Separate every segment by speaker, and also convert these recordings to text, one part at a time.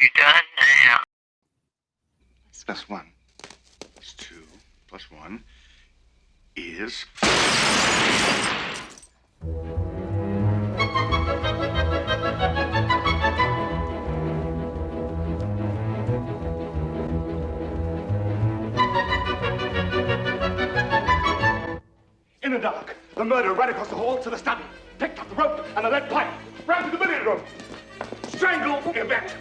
Speaker 1: you done now?
Speaker 2: Plus 1 is 2. Plus 1 is...
Speaker 3: In the dark, the murderer ran across the hall to the study, picked up the rope and a lead pipe, ran to the billiard room, strangled Yvette.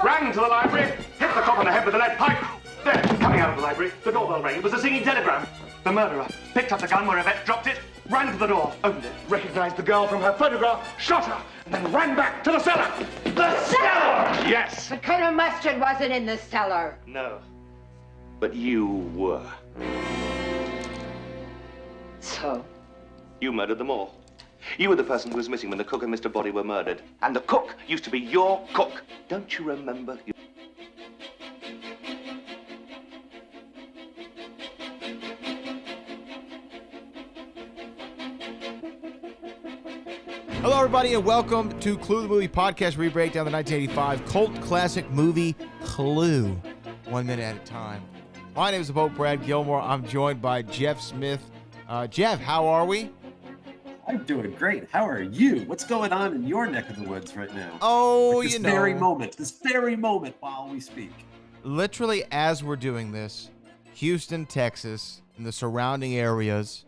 Speaker 3: Ran to the library, hit the cop on the head with a lead pipe. Then, coming out of the library, the doorbell rang. It was a singing telegram. The murderer picked up the gun where Yvette dropped it, ran to the door, opened it, recognized the girl from her photograph, shot her, and then ran back to the cellar. The cellar! Yes.
Speaker 4: But Colonel Mustard wasn't in the cellar.
Speaker 3: No. But you were.
Speaker 4: So?
Speaker 3: You murdered them all. You were the person who was missing when the cook and Mr. Body were murdered. And the cook used to be your cook. Don't you remember?
Speaker 5: Hello, everybody, and welcome to Clue the Movie Podcast, where we break down the 1985 cult classic movie, Clue, 1 minute at a time. My name is Brad Gilmore. I'm joined by Jeff Smith. Jeff, how are we?
Speaker 6: I'm doing great. How are you? What's going on in your neck of the woods right now?
Speaker 5: Oh,
Speaker 6: like this very moment while we speak.
Speaker 5: Literally, as we're doing this, Houston, Texas, and the surrounding areas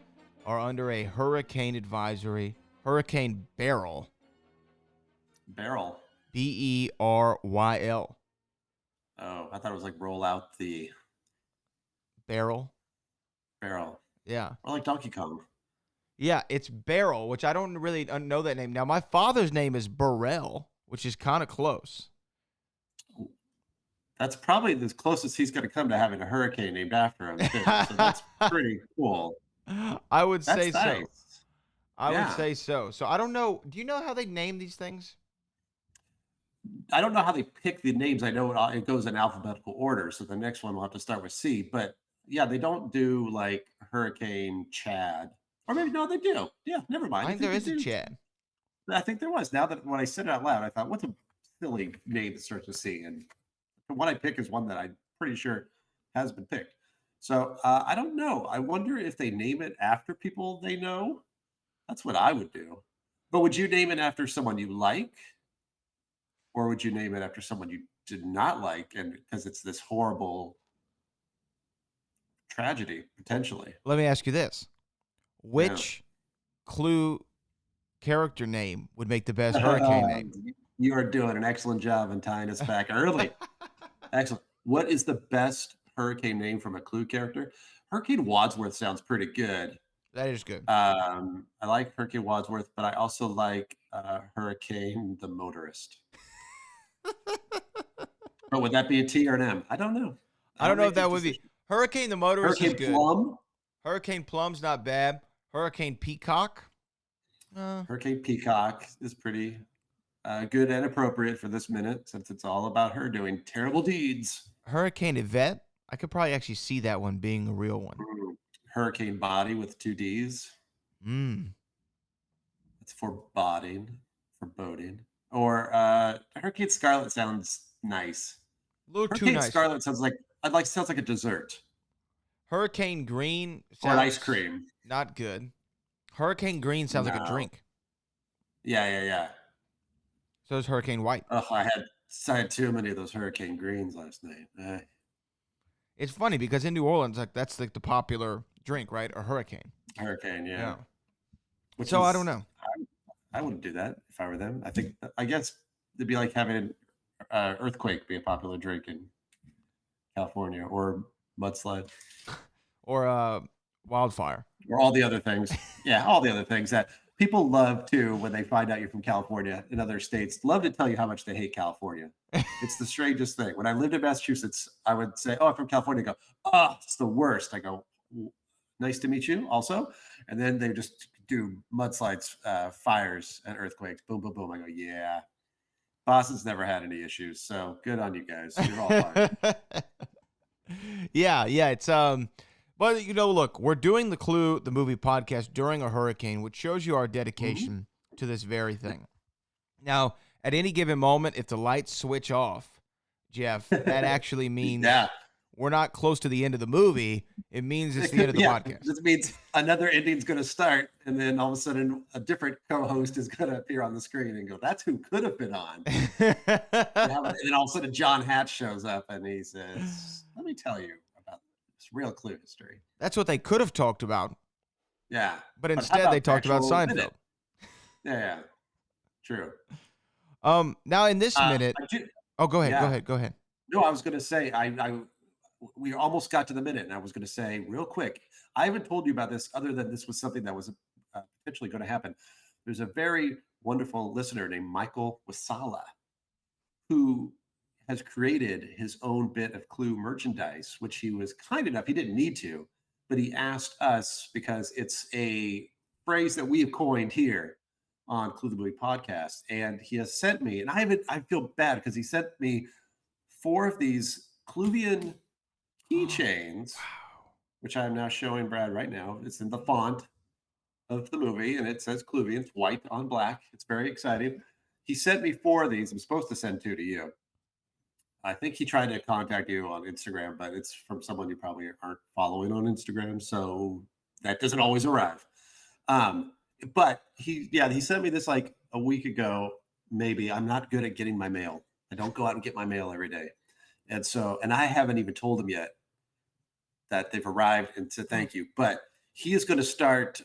Speaker 5: are under a hurricane advisory. Hurricane Beryl.
Speaker 6: Beryl.
Speaker 5: B-E-R-Y-L.
Speaker 6: Oh, I thought it was like roll out the...
Speaker 5: Beryl.
Speaker 6: Yeah. Or like Donkey Kong.
Speaker 5: Yeah, it's Beryl, which I don't really know that name. Now, my father's name is Burrell, which is kind of close.
Speaker 6: That's probably the closest he's going to come to having a hurricane named after him, too. So that's pretty cool.
Speaker 5: I would
Speaker 6: That's
Speaker 5: say
Speaker 6: nice.
Speaker 5: so. I would say so. So I don't know. Do you know how they name these things?
Speaker 6: I don't know how they pick the names. I know it goes in alphabetical order. So the next one will have to start with C. But yeah, they don't do like Hurricane Chad. Or maybe, no, they do. Yeah, never mind.
Speaker 5: I think there is a Chad.
Speaker 6: I think there was. Now that when I said it out loud, I thought, what's a silly name that starts with C? And the one I pick is one that I'm pretty sure has been picked. So I don't know. I wonder if they name it after people they know. That's what I would do. But would you name it after someone you like? Or would you name it after someone you did not like? And because it's this horrible tragedy, potentially.
Speaker 5: Let me ask you this. Which Clue character name would make the best hurricane name?
Speaker 6: You are doing an excellent job in tying us back early. Excellent. What is the best hurricane name from a Clue character? Hurricane Wadsworth sounds pretty good.
Speaker 5: That is good.
Speaker 6: I like Hurricane Wadsworth, but I also like Hurricane the Motorist. But would that be a T or an M? I don't know.
Speaker 5: I don't know if that would be. Hurricane the Motorist is good.
Speaker 6: Plum?
Speaker 5: Hurricane Plum's not bad. Hurricane Peacock?
Speaker 6: Hurricane Peacock is pretty good and appropriate for this minute, since it's all about her doing terrible deeds.
Speaker 5: Hurricane Yvette? I could probably actually see that one being a real one.
Speaker 6: Hurricane Body with 2 Ds. It's foreboding. Or Hurricane Scarlet sounds nice.
Speaker 5: A little
Speaker 6: Hurricane
Speaker 5: too nice.
Speaker 6: Scarlet sounds like a dessert.
Speaker 5: Hurricane Green
Speaker 6: Or an ice cream.
Speaker 5: Not good. Hurricane Green sounds like a drink.
Speaker 6: Yeah.
Speaker 5: So is Hurricane White.
Speaker 6: Oh, I had too many of those Hurricane Greens last night.
Speaker 5: It's funny because in New Orleans, like that's like the popular drink, right? Or hurricane.
Speaker 6: Hurricane, yeah.
Speaker 5: I don't know.
Speaker 6: I wouldn't do that if I were them. I guess it'd be like having an earthquake be a popular drink in California, or mudslide,
Speaker 5: or wildfire,
Speaker 6: or all the other things. Yeah, all the other things that people love too when they find out you're from California in other states. Love to tell you how much they hate California. It's the strangest thing. When I lived in Massachusetts, I would say, "Oh, I'm from California." They go, "Oh, it's the worst." I go, "Nice to meet you," also, and then they just do mudslides, fires, and earthquakes. Boom, boom, boom. I go, "Yeah." Boston's never had any issues, so good on you guys. You're all fine.
Speaker 5: Yeah. It's but look, we're doing the Clue the movie podcast during a hurricane, which shows you our dedication to this very thing. Now, at any given moment, if the lights switch off, Jeff, that actually means
Speaker 6: Yeah.
Speaker 5: we're not close to the end of the movie. It means it's the end of the podcast.
Speaker 6: This means another ending's going to start, and then all of a sudden, a different co-host is going to appear on the screen and go, "That's who could have been on." And then all of a sudden, John Hatch shows up, and he says, "Let me tell you about this real Clue history."
Speaker 5: That's what they could have talked about,
Speaker 6: Yeah,
Speaker 5: but
Speaker 6: how
Speaker 5: instead they
Speaker 6: about
Speaker 5: talked about
Speaker 6: actual
Speaker 5: Seinfeld.
Speaker 6: minute? Yeah, true.
Speaker 5: Now in this minute, oh, go ahead,
Speaker 6: yeah.
Speaker 5: go ahead.
Speaker 6: No, I was going to say, we almost got to the minute, and I was going to say real quick, I haven't told you about this other than this was something that was potentially going to happen. There's a very wonderful listener named Michael Wasala who has created his own bit of Clue merchandise, which he was kind enough, he didn't need to, but he asked us because it's a phrase that we have coined here on Clue the Movie podcast. And he has sent me, and I feel bad because he sent me 4 of these Cluvian keychains, which I'm now showing Brad right now. It's in the font of the movie, and it says Cluvian. It's white on black. It's very exciting. He sent me 4 of these. I'm supposed to send 2 to you. I think he tried to contact you on Instagram, but it's from someone you probably aren't following on Instagram, so that doesn't always arrive. But he sent me this like a week ago, maybe. I'm not good at getting my mail. I don't go out and get my mail every day. And I haven't even told him yet that they've arrived and said thank you. But he is going to start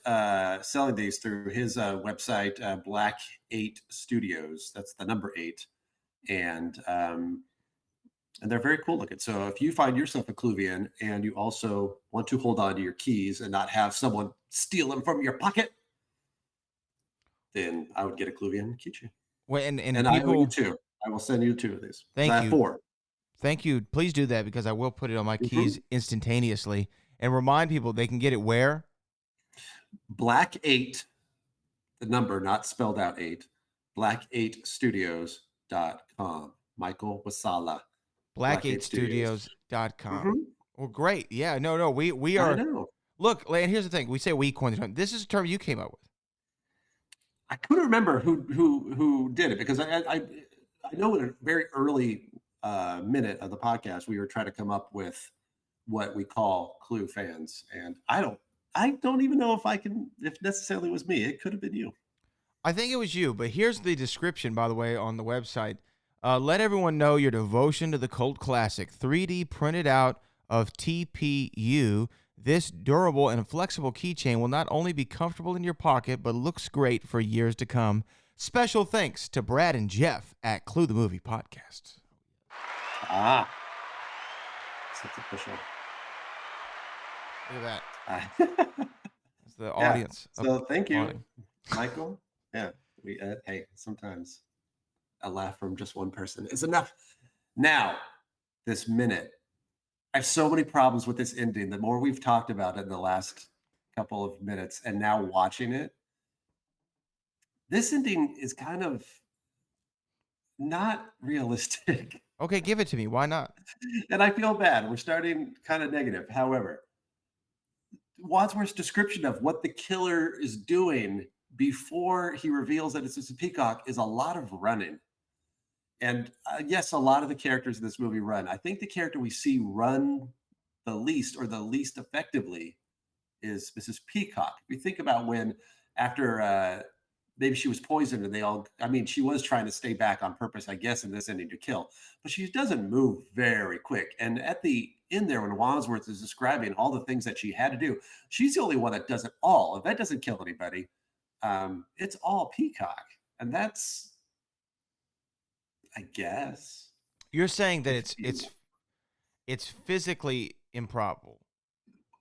Speaker 6: selling these through his website, Black 8 Studios. That's the number 8. And they're very cool looking. So if you find yourself a Cluvian and you also want to hold on to your keys and not have someone steal them from your pocket, then I would get a Cluvian keychain.
Speaker 5: Well, and
Speaker 6: people, I owe you 2. I will send you 2 of these.
Speaker 5: Thank
Speaker 6: you. I have 4.
Speaker 5: Thank you. Please do that because I will put it on my keys instantaneously. And remind people they can get it where?
Speaker 6: Black 8, the number not spelled out 8, black8studios.com. Michael Wasala.
Speaker 5: black8studios.com. Well, great. Yeah, no. We are. Look, and here's the thing. We say we coined the term. This is a term you came up with.
Speaker 6: I couldn't remember who did it because I know in a very early minute of the podcast we were trying to come up with what we call Clue fans, and I don't even know if necessarily it was me. It could have been you.
Speaker 5: I think it was you, but here's the description, by the way, on the website. Let everyone know your devotion to the cult classic. 3D printed out of TPU. This durable and flexible keychain will not only be comfortable in your pocket, but looks great for years to come. Special thanks to Brad and Jeff at Clue the Movie Podcast.
Speaker 6: It's official.
Speaker 5: Look at that.
Speaker 6: That's
Speaker 5: the audience.
Speaker 6: So thank you, Michael. Yeah, hey, sometimes a laugh from just one person is enough. Now, this minute, I have so many problems with this ending. The more we've talked about it in the last couple of minutes, and now watching it, this ending is kind of not realistic.
Speaker 5: Okay, give it to me. Why not?
Speaker 6: And I feel bad. We're starting kind of negative. However, Wadsworth's description of what the killer is doing before he reveals that it's a peacock is a lot of running. And yes, a lot of the characters in this movie run. I think the character we see run the least or the least effectively is Mrs. Peacock. If you think about when after maybe she was poisoned and she was trying to stay back on purpose, I guess, in this ending to kill, but she doesn't move very quick. And at the end there, when Wadsworth is describing all the things that she had to do, she's the only one that does it all. If that doesn't kill anybody, it's all Peacock. And that's, I guess.
Speaker 5: You're saying that it's physically improbable.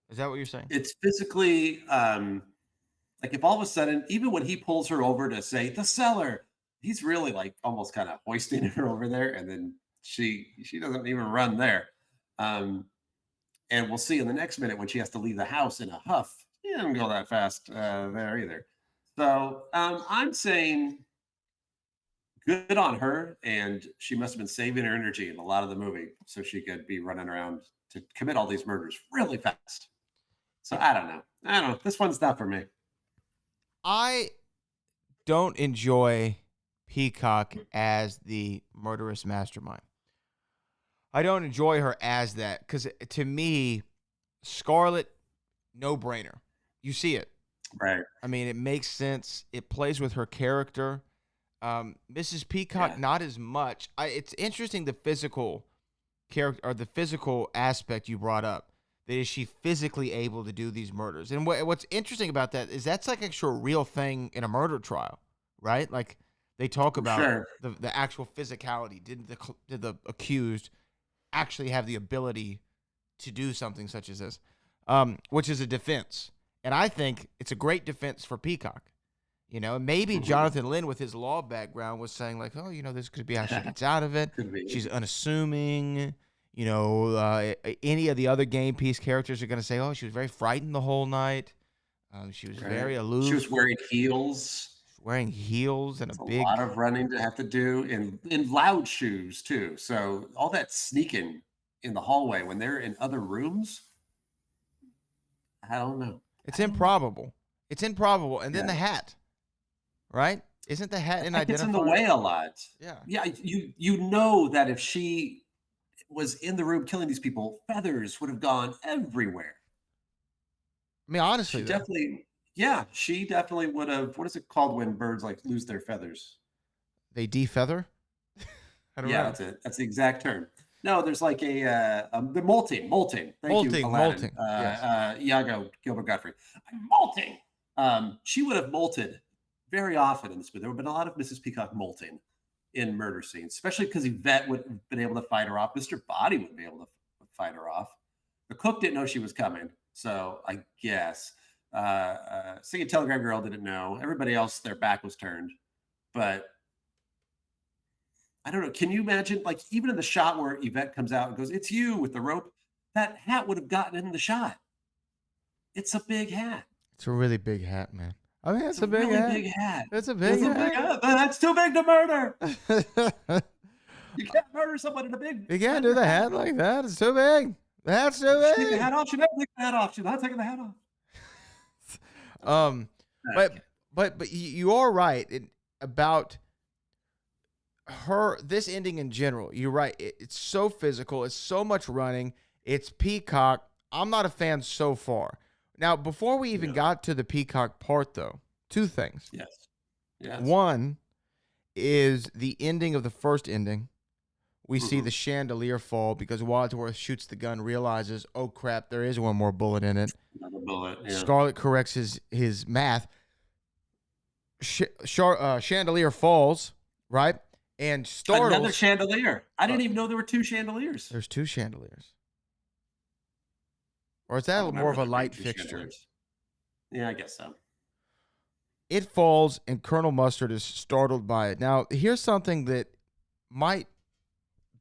Speaker 5: Is that what you're saying?
Speaker 6: It's physically, like if all of a sudden, even when he pulls her over to say the cellar, he's really like almost kind of hoisting her over there, and then she doesn't even run there. And we'll see in the next minute when she has to leave the house in a huff. He doesn't go that fast there either. So I'm saying good on her, and she must have been saving her energy in a lot of the movie so she could be running around to commit all these murders really fast. So I don't know. This one's not for me.
Speaker 5: I don't enjoy Peacock as the murderous mastermind. I don't enjoy her as that because to me, Scarlet, no brainer. You see it.
Speaker 6: Right.
Speaker 5: I mean, it makes sense. It plays with her character. Mrs. Peacock, not as much. It's interesting the physical character or the physical aspect you brought up. That is she physically able to do these murders? And what's interesting about that is that's like actually a real thing in a murder trial, right? Like they talk about the actual physicality. Did the accused actually have the ability to do something such as this, which is a defense. And I think it's a great defense for Peacock. You know, maybe Jonathan Lynn with his law background was saying like, oh, this could be how she gets out of it. She's unassuming. Any of the other game piece characters are going to say, oh, she was very frightened the whole night. She was very aloof.
Speaker 6: She was wearing heels.
Speaker 5: And
Speaker 6: a lot of running to have to do in loud shoes too. So all that sneaking in the hallway when they're in other rooms, I don't know.
Speaker 5: It's improbable. And then the hat, right? Isn't the hat an identifier?
Speaker 6: It's in the way a lot.
Speaker 5: Yeah.
Speaker 6: Yeah. You know that if she was in the room killing these people, feathers would have gone everywhere.
Speaker 5: I mean, honestly,
Speaker 6: she definitely would have. What is it called when birds like lose their feathers?
Speaker 5: They defeather? I don't know.
Speaker 6: That's it. That's the exact term. No, there's like the molting. Thank you, Aladdin.
Speaker 5: Yes.
Speaker 6: Iago Gilbert Godfrey. I'm molting. She would have molted very often in this movie. There would have been a lot of Mrs. Peacock molting in murder scenes, especially because Yvette would have been able to fight her off. Mr. Body would be able to fight her off. The cook didn't know she was coming, so I guess Singing Telegram Girl didn't know. Everybody else, their back was turned, but I don't know. Can you imagine, like, even in the shot where Yvette comes out and goes, "It's you," with the rope, that hat would have gotten in the shot. It's a big hat.
Speaker 5: It's a really big hat, man. I mean, it's a big
Speaker 6: really
Speaker 5: hat.
Speaker 6: big hat.
Speaker 5: It's a big hat.
Speaker 6: That's too big to murder. You can't murder someone in a big.
Speaker 5: You can't do the hat like that. It's too big. The hat's too big.
Speaker 6: Take the hat off. She never take the hat off. She's not taking the hat off.
Speaker 5: But you are right about her. This ending in general. You're right. It's so physical. It's so much running. It's Peacock. I'm not a fan so far. Now, before we even got to the Peacock part, though, two things.
Speaker 6: Yes.
Speaker 5: One is the ending of the first ending. We see the chandelier fall because Wadsworth shoots the gun, realizes, oh, crap, there is one more bullet in it.
Speaker 6: Another bullet, yeah.
Speaker 5: Scarlet corrects his math. Chandelier falls, right? And startles.
Speaker 6: Another chandelier. I didn't even know there were two chandeliers.
Speaker 5: There's two chandeliers. Or is that more of a light fixture?
Speaker 6: Yeah, I guess so.
Speaker 5: It falls, and Colonel Mustard is startled by it. Now, here's something that might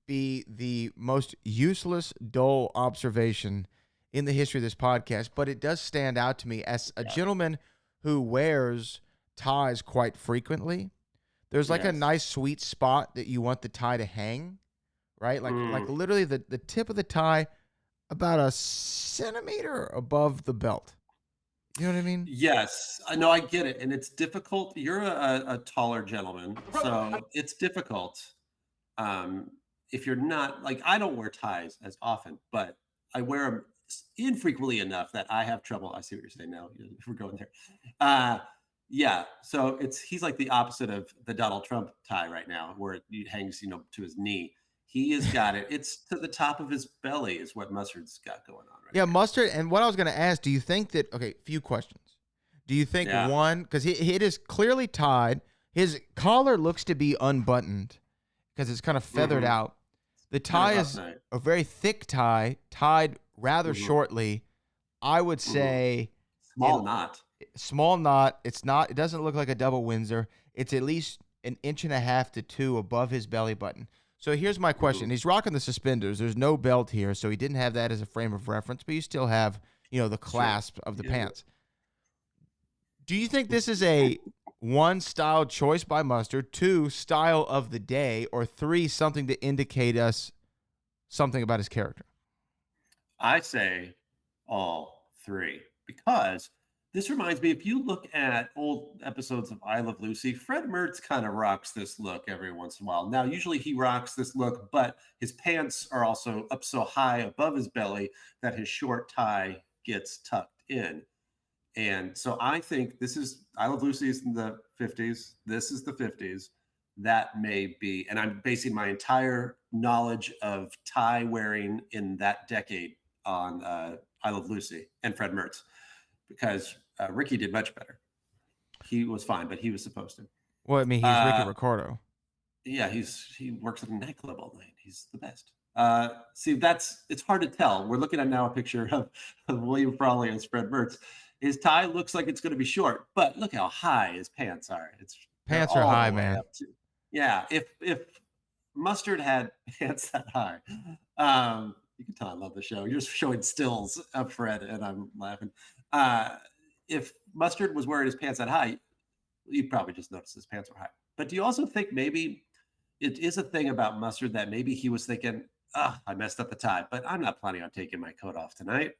Speaker 5: be the most useless, dull observation in the history of this podcast, but it does stand out to me as a gentleman who wears ties quite frequently. There's like a nice sweet spot that you want the tie to hang, right? Like literally the tip of the tie about a centimeter above the belt. You know what I mean?
Speaker 6: Yes, I know. I get it, and it's difficult. You're a taller gentleman, so it's difficult. If you're not, like, I don't wear ties as often, but I wear them infrequently enough that I have trouble. I see what you're saying now. If we're going there, yeah. So he's like the opposite of the Donald Trump tie right now, where it hangs, to his knee. He has got it. It's to the top of his belly is what Mustard's got going on right now.
Speaker 5: Mustard. And what I was going to ask, do you think that, okay, few questions. Do you think one, because it is clearly tied, his collar looks to be unbuttoned because it's kind of feathered out. The tie is a very thick tie, tied rather shortly. I would say
Speaker 6: small knot.
Speaker 5: Small knot. It doesn't look like a double Windsor. It's at least 1.5 to 2 inches above his belly button. So here's my question. He's rocking the suspenders. There's no belt here, so he didn't have that as a frame of reference, but you still have, the clasp of the pants. Do you think this is a 1, style choice by Mustard, 2, style of the day, or 3, something to indicate us something about his character?
Speaker 6: I say all 3, because This reminds me, if you look at old episodes of I Love Lucy, Fred Mertz kind of rocks this look every once in a while. Now, usually he rocks this look, but his pants are also up so high above his belly that his short tie gets tucked in. And so I think this is I Love Lucy is in the 50s. This is the 50s. That may be, and I'm basing my entire knowledge of tie wearing in that decade on I Love Lucy and Fred Mertz, because Ricky did much better. He was fine, but he was supposed to.
Speaker 5: Well, I mean, he's Ricky Ricardo.
Speaker 6: Yeah, he works at a nightclub all night. He's the best. See, it's hard to tell. We're looking at now a picture of William Frawley as Fred Mertz. His tie looks like it's going to be short, but look how high his pants are.
Speaker 5: Pants are high, man.
Speaker 6: Yeah, if Mustard had pants that high, you can tell I love the show. You're just showing stills of Fred, and I'm laughing. If Mustard was wearing his pants that high, you'd probably just notice his pants were high. But do you also think maybe it is a thing about Mustard that maybe he was thinking, I messed up the tie, but I'm not planning on taking my coat off tonight.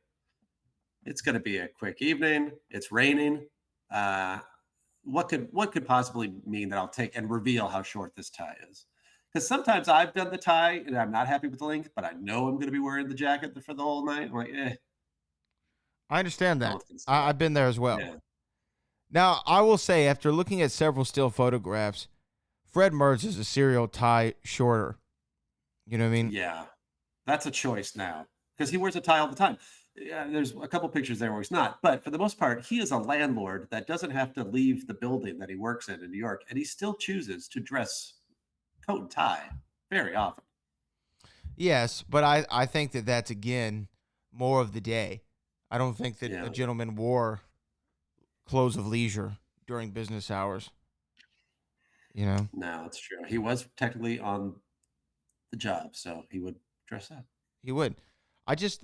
Speaker 6: It's going to be a quick evening. It's raining. What could possibly mean that I'll take and reveal how short this tie is? Because sometimes I've done the tie and I'm not happy with the length, but I know I'm going to be wearing the jacket for the whole night. I'm like,
Speaker 5: I understand that. I've been there as well.
Speaker 6: Yeah.
Speaker 5: Now, I will say, after looking at several still photographs, Fred Mertz is a serial tie shorter. You know what I mean?
Speaker 6: Yeah. That's a choice now because he wears a tie all the time. Yeah, there's a couple pictures there where he's not, but for the most part, he is a landlord that doesn't have to leave the building that he works in New York, and he still chooses to dress coat and tie very often.
Speaker 5: Yes, but I think that that's, again, more of the day. I don't think that a gentleman wore clothes of leisure during business hours. You know?
Speaker 6: No, that's true. He was technically on the job, so he would dress up.
Speaker 5: He would.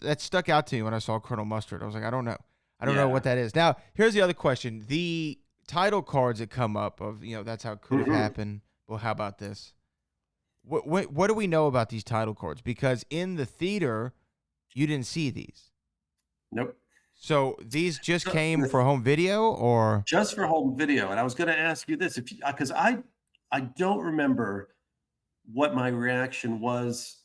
Speaker 5: That stuck out to me when I saw Colonel Mustard. I was like, I don't know. I don't know what that is. Now, here's the other question. The title cards that come up of, that's how it could have happened. Well, how about this? What do we know about these title cards? Because in the theater, you didn't see these.
Speaker 6: Nope.
Speaker 5: So these just came for home video, or
Speaker 6: just for home video? And I was going to ask you this, because I don't remember what my reaction was.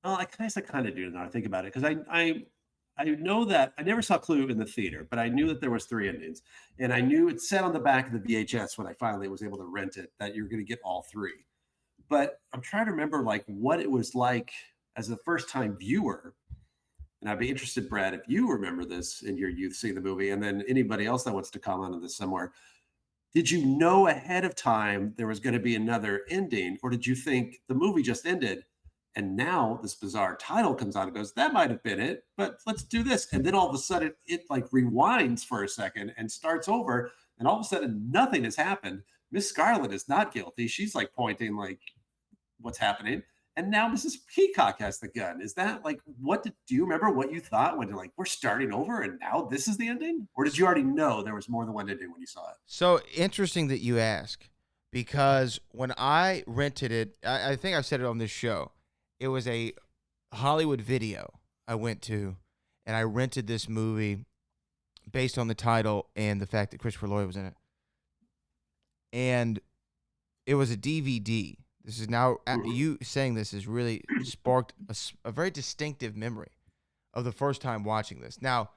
Speaker 6: Well, I guess I kind of do now I think about it, because I know that I never saw Clue in the theater, but I knew that there was 3 endings, and I knew it said on the back of the VHS when I finally was able to rent it that you're going to get all 3. But I'm trying to remember what it was like as a first-time viewer. And I'd be interested, Brad, if you remember this in your youth seeing the movie, and then anybody else that wants to comment on this somewhere. Did you know ahead of time there was going to be another ending, or did you think the movie just ended and now this bizarre title comes out and goes, that might have been it, but let's do this. And then all of a sudden it rewinds for a second and starts over, and all of a sudden nothing has happened. Miss Scarlet is not guilty. She's pointing what's happening. And now Mrs. Peacock has the gun. Is that do you remember what you thought when you're we're starting over and now this is the ending? Or did you already know there was more than one ending when you saw it?
Speaker 5: So interesting that you ask, because when I rented it, I think I've said it on this show, it was a Hollywood Video I went to, and I rented this movie based on the title and the fact that Christopher Lloyd was in it. And it was a DVD. This is now, you saying this has really sparked a very distinctive memory of the first time watching this. Now,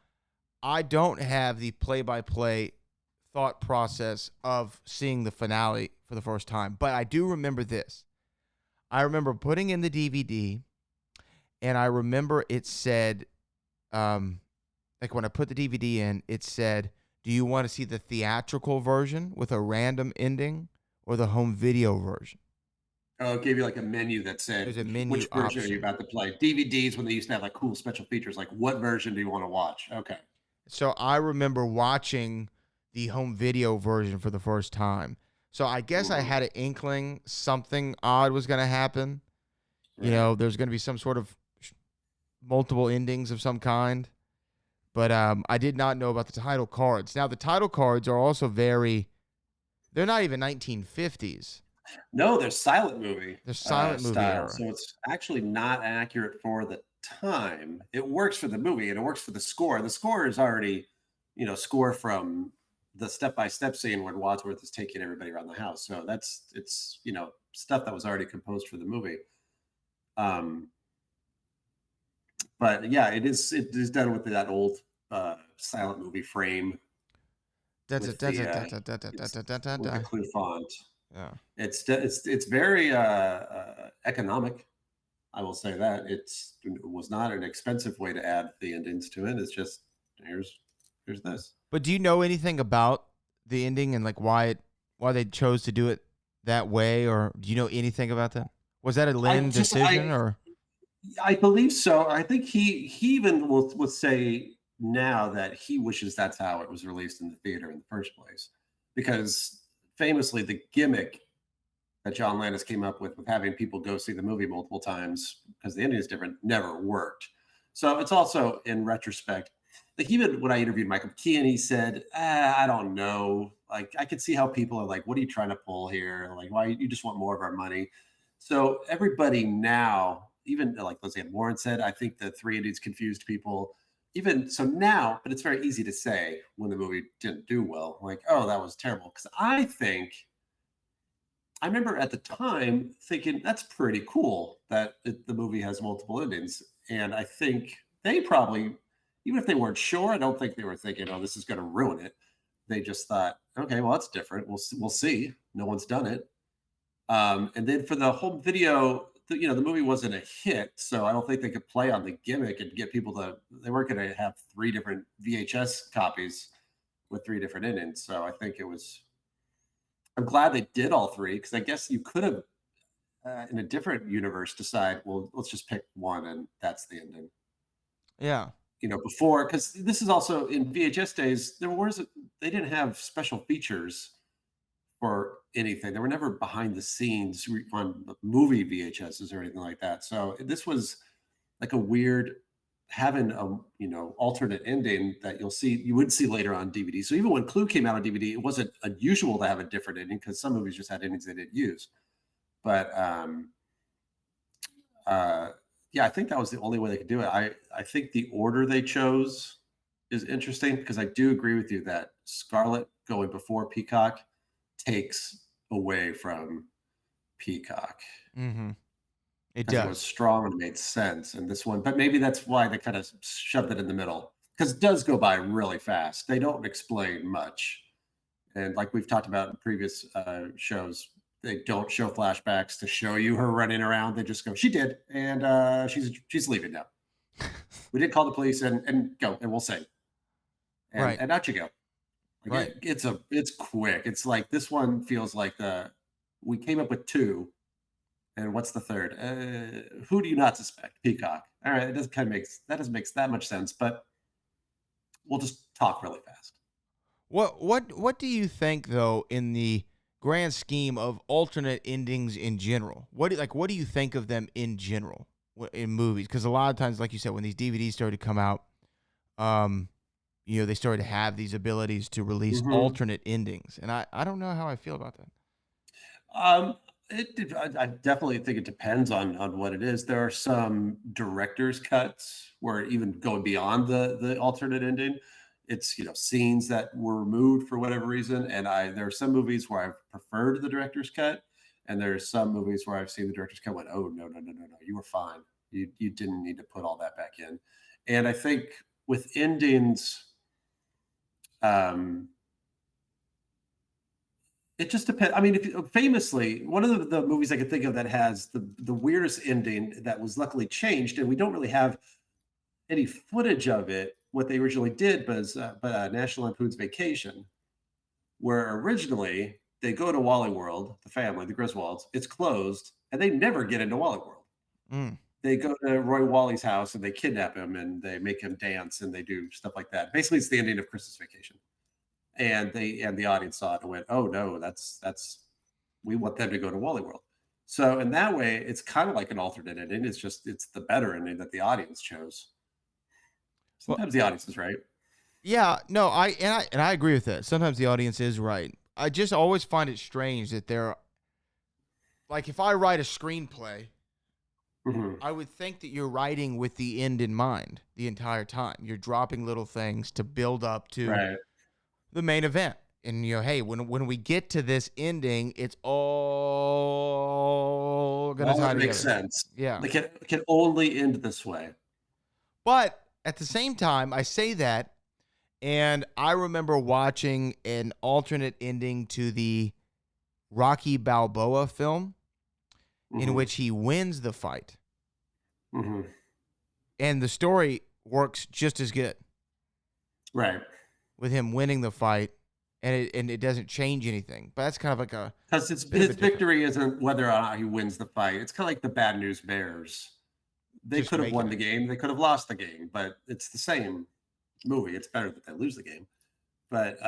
Speaker 5: I don't have the play-by-play thought process of seeing the finale for the first time, but I do remember this. I remember putting in the DVD, and I remember it said, when I put the DVD in, it said, do you want to see the theatrical version with a random ending or the home video version?
Speaker 6: Oh, it gave you a menu that said,
Speaker 5: There's a menu
Speaker 6: which version
Speaker 5: option.
Speaker 6: are you about to play? DVDs, when they used to have cool special features, what version do you want to watch? Okay.
Speaker 5: So I remember watching the home video version for the first time. So I guess I had an inkling something odd was going to happen. Right. There's going to be some sort of multiple endings of some kind. But I did not know about the title cards. Now, the title cards are also they're not even 1950s.
Speaker 6: No, they're silent movie.
Speaker 5: They're silent movie
Speaker 6: style.
Speaker 5: era.
Speaker 6: So it's actually not accurate for the time. It works for the movie and it works for the score. The score is already, score from the step-by-step scene where Wadsworth is taking everybody around the house. So it's stuff that was already composed for the movie. But yeah, it is done with that old silent movie frame with the Clue font.
Speaker 5: Yeah.
Speaker 6: It's very economic. I will say that it was not an expensive way to add the endings to it. It's just here's this.
Speaker 5: But do you know anything about the ending and like why they chose to do it that way, or do you know anything about that? Was that a Lynn decision, or?
Speaker 6: I believe so. I think he even will say now that he wishes that's how it was released in the theater in the first place, because famously the gimmick that John Landis came up with having people go see the movie multiple times because the ending is different never worked. So it's also in retrospect. Like even when I interviewed Michael McKean, he said, I don't know. Like I could see how people are like, what are you trying to pull here? Like, why you just want more of our money? So everybody now, even like Leslie Ann Warren said, I think the three endings confused people. Even so now, but it's very easy to say when the movie didn't do well, like, oh, that was terrible. Because I remember at the time thinking that's pretty cool that the movie has multiple endings. And I think they probably, even if they weren't sure, I don't think they were thinking, oh, this is going to ruin it. They just thought, okay, well, that's different. We'll see. No one's done it. And then for the home video, the movie wasn't a hit, so I don't think they could play on the gimmick and get people they weren't going to have 3 different VHS copies with 3 different endings. So I think I'm glad they did all 3, because I guess you could have, in a different universe, decide, well, let's just pick one and that's the ending.
Speaker 5: Yeah.
Speaker 6: Before, because this is also in VHS days, they didn't have special features or anything. They were never behind the scenes on movie VHSs or anything like that. So this was like a weird having alternate ending that you would see later on DVD. So even when Clue came out on DVD, it wasn't unusual to have a different ending because some movies just had endings they didn't use. But yeah, I think that was the only way they could do it. I think the order they chose is interesting because I do agree with you that Scarlet going before Peacock takes away from Peacock.
Speaker 5: Mm-hmm. It does.
Speaker 6: It was strong and made sense in this one, but maybe that's why they kind of shoved it in the middle, because it does go by really fast. They don't explain much, and like we've talked about in previous shows, they don't show flashbacks to show you her running around. They just go, she did, and she's leaving now. We did call the police and go, and we'll sing, and out you go. Like
Speaker 5: right.
Speaker 6: It's quick. It's like this one feels like we came up with 2, and what's the third? Who do you not suspect? Peacock. All right, doesn't make that much sense, but we'll just talk really fast.
Speaker 5: What do you think though in the grand scheme of alternate endings in general? What do you think of them in general in movies? Because a lot of times, like you said, when these DVDs started to come out, they started to have these abilities to release alternate endings. And I don't know how I feel about that.
Speaker 6: I definitely think it depends on what it is. There are some director's cuts where even going beyond the alternate ending, it's, scenes that were removed for whatever reason. And there are some movies where I've preferred the director's cut. And there's some movies where I've seen the director's cut went, oh, no, you were fine. You didn't need to put all that back in. And I think with endings, it just depends. I mean, famously, one of the movies I could think of that has the weirdest ending that was luckily changed, and we don't really have any footage of it. What they originally did was National Lampoon's Vacation, where originally they go to Wally World, the family, the Griswolds. It's closed, and they never get into Wally World.
Speaker 5: Mm.
Speaker 6: They go to Roy Wally's house, and they kidnap him, and they make him dance, and they do stuff like that. Basically, it's the ending of Christmas Vacation. And the audience saw it and went, oh no, that's we want them to go to Wally World. So in that way, it's kind of like an alternate ending. It's the better ending that the audience chose. Sometimes the audience is right.
Speaker 5: Yeah, no, I agree with that. Sometimes the audience is right. I just always find it strange that they're like, if I write a screenplay I would think that you're writing with the end in mind the entire time. You're dropping little things to build up to
Speaker 6: Right.
Speaker 5: the main event. And, hey, when we get to this ending, it's all going to
Speaker 6: All
Speaker 5: tie
Speaker 6: that
Speaker 5: together.
Speaker 6: makes sense.
Speaker 5: Yeah.
Speaker 6: Like it can only end this way.
Speaker 5: But at the same time, I say that, and I remember watching an alternate ending to the Rocky Balboa film in which he wins the fight. And the story works just as good.
Speaker 6: Right.
Speaker 5: With him winning the fight, and it doesn't change anything. But that's kind of like a...
Speaker 6: Because his victory isn't whether or not he wins the fight. It's kind of like the Bad News Bears. They could have won the game. They could have lost the game. But it's the same movie. It's better that they lose the game. But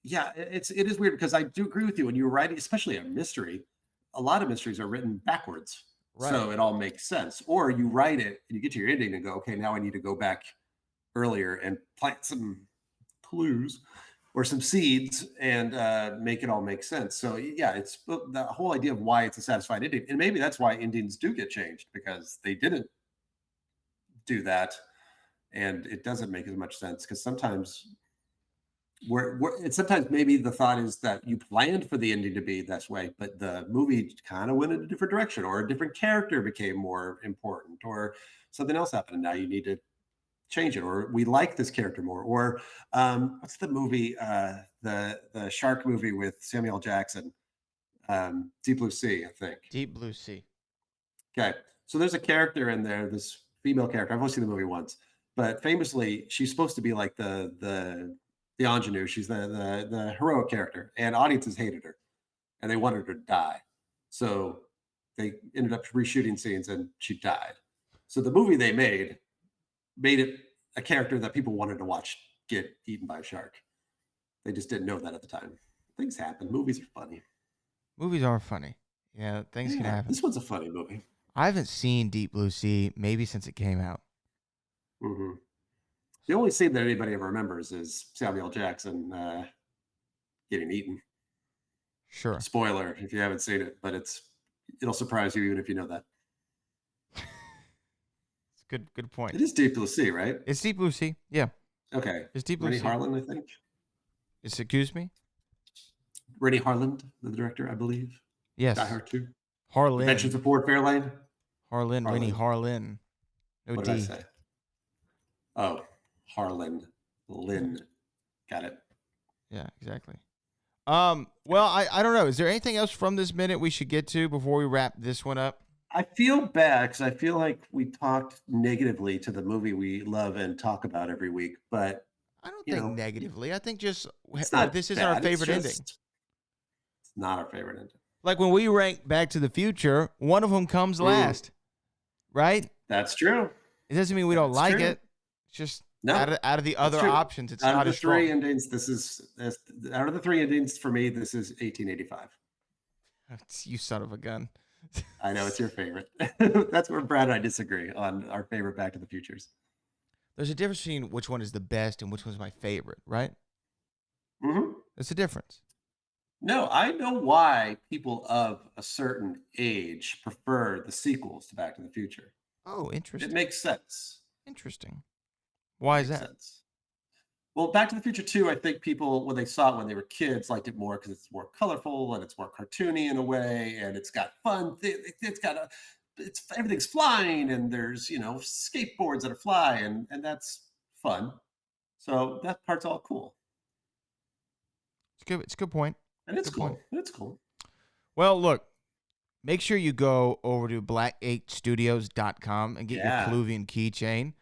Speaker 6: yeah, it is weird because I do agree with you. When you're writing, especially a mystery, a lot of mysteries are written backwards. Right. So it all makes sense. Or you write it and you get to your ending and go, okay, now I need to go back earlier and plant some clues or some seeds and make it all make sense. So yeah, it's the whole idea of why it's a satisfied ending. And maybe that's why endings do get changed, because they didn't do that. And it doesn't make as much sense because sometimes sometimes maybe the thought is that you planned for the ending to be this way, but the movie kind of went in a different direction, or a different character became more important, or something else happened. And now you need to change it, or we like this character more, or what's the movie, the shark movie with Samuel Jackson, Deep Blue Sea, I think.
Speaker 5: Deep Blue Sea. Okay,
Speaker 6: so there's a character in there, this female character. I've only seen the movie once, but famously, she's supposed to be like the ingenue. She's the heroic character, and audiences hated her, and they wanted her to die. So they ended up reshooting scenes, and she died. So the movie they made it a character that people wanted to watch get eaten by a shark. They just didn't know that at the time. Things happen. Movies are funny.
Speaker 5: Movies are funny. Yeah, things can happen.
Speaker 6: This one's a funny movie.
Speaker 5: I haven't seen Deep Blue Sea maybe since it came out.
Speaker 6: The only scene that anybody ever remembers is Samuel Jackson getting eaten.
Speaker 5: Sure.
Speaker 6: Spoiler if you haven't seen it, but it'll surprise you even if you know that.
Speaker 5: Good point.
Speaker 6: It is Deep Blue Sea, right?
Speaker 5: It's Deep Blue Sea. Yeah.
Speaker 6: Okay.
Speaker 5: It's Deep Blue
Speaker 6: Rennie
Speaker 5: Sea.
Speaker 6: Harlan, I think.
Speaker 5: Excuse me?
Speaker 6: Rennie Harlan, the director, I believe.
Speaker 5: Yes.
Speaker 6: Die Hard 2.
Speaker 5: Harlan.
Speaker 6: Adventures of Ford Fairlane.
Speaker 5: Harlan. Rennie Harlan. No
Speaker 6: what
Speaker 5: D.
Speaker 6: did I say? Oh, Harlan. Lynn. Got it.
Speaker 5: Yeah, exactly. Well, I don't know. Is there anything else from this minute we should get to before we wrap this one up?
Speaker 6: I feel bad because I feel like we talked negatively to the movie we love and talk about every week, but
Speaker 5: I don't think negatively. I think just this is
Speaker 6: bad.
Speaker 5: our favorite ending.
Speaker 6: It's not our favorite ending.
Speaker 5: Like when we rank Back to the Future, one of them comes last, right?
Speaker 6: That's true.
Speaker 5: It doesn't mean we don't like it. It's just out of the other options, it's not as strong.
Speaker 6: Out of the three endings, out of the three endings for me, this is 1885.
Speaker 5: You son of a gun.
Speaker 6: I know it's your favorite. That's where Brad and I disagree on our favorite Back to the Futures.
Speaker 5: There's a difference between which one is the best and which one's my favorite, right?
Speaker 6: Mm-hmm.
Speaker 5: There's a difference.
Speaker 6: No, I know why people of a certain age prefer the sequels to Back to the Future.
Speaker 5: Oh, interesting.
Speaker 6: It makes sense.
Speaker 5: Interesting. Why is that?
Speaker 6: Sense. Well, Back to the Future 2, I think people, when they saw it when they were kids, liked it more because it's more colorful and it's more cartoony in a way, and it's got fun. Everything's flying, and there's skateboards that fly, and that's fun. So that part's all cool.
Speaker 5: It's good. It's a good point.
Speaker 6: And it's cool. It's cool.
Speaker 5: Well, look, make sure you go over to black8studios.com and get your Cluevian keychain.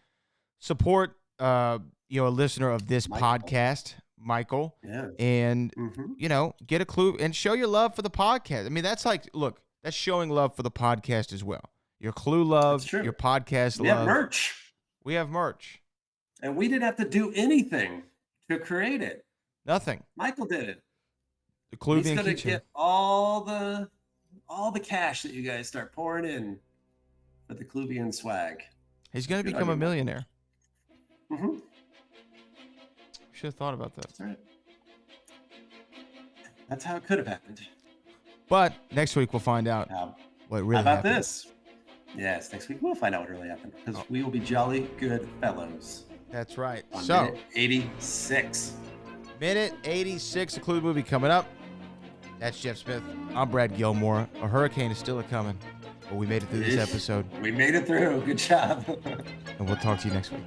Speaker 5: Support a listener of this podcast, Michael, and get a clue and show your love for the podcast. I mean, that's that's showing love for the podcast as well. Your clue love, your podcast love.
Speaker 6: We have merch.
Speaker 5: We have merch,
Speaker 6: and we didn't have to do anything to create it.
Speaker 5: Nothing.
Speaker 6: Michael did it.
Speaker 5: The Cluevian
Speaker 6: He's gonna
Speaker 5: keychain.
Speaker 6: get all the cash that you guys start pouring in for the Cluevian swag.
Speaker 5: He's gonna become a millionaire.
Speaker 6: Mm-hmm.
Speaker 5: Should have thought about that.
Speaker 6: That's right. That's how it could have happened.
Speaker 5: But next week we'll find out what really happened.
Speaker 6: How about this? Yes, next week we'll find out what really happened because we will be jolly good fellows.
Speaker 5: That's right.
Speaker 6: On
Speaker 5: So,
Speaker 6: minute 86.
Speaker 5: minute 86, a Clue movie coming up. That's Jeff Smith. I'm Brad Gilmore. A hurricane is still a-coming, but we made it through this episode.
Speaker 6: We made it through. Good job.
Speaker 5: And we'll talk to you next week.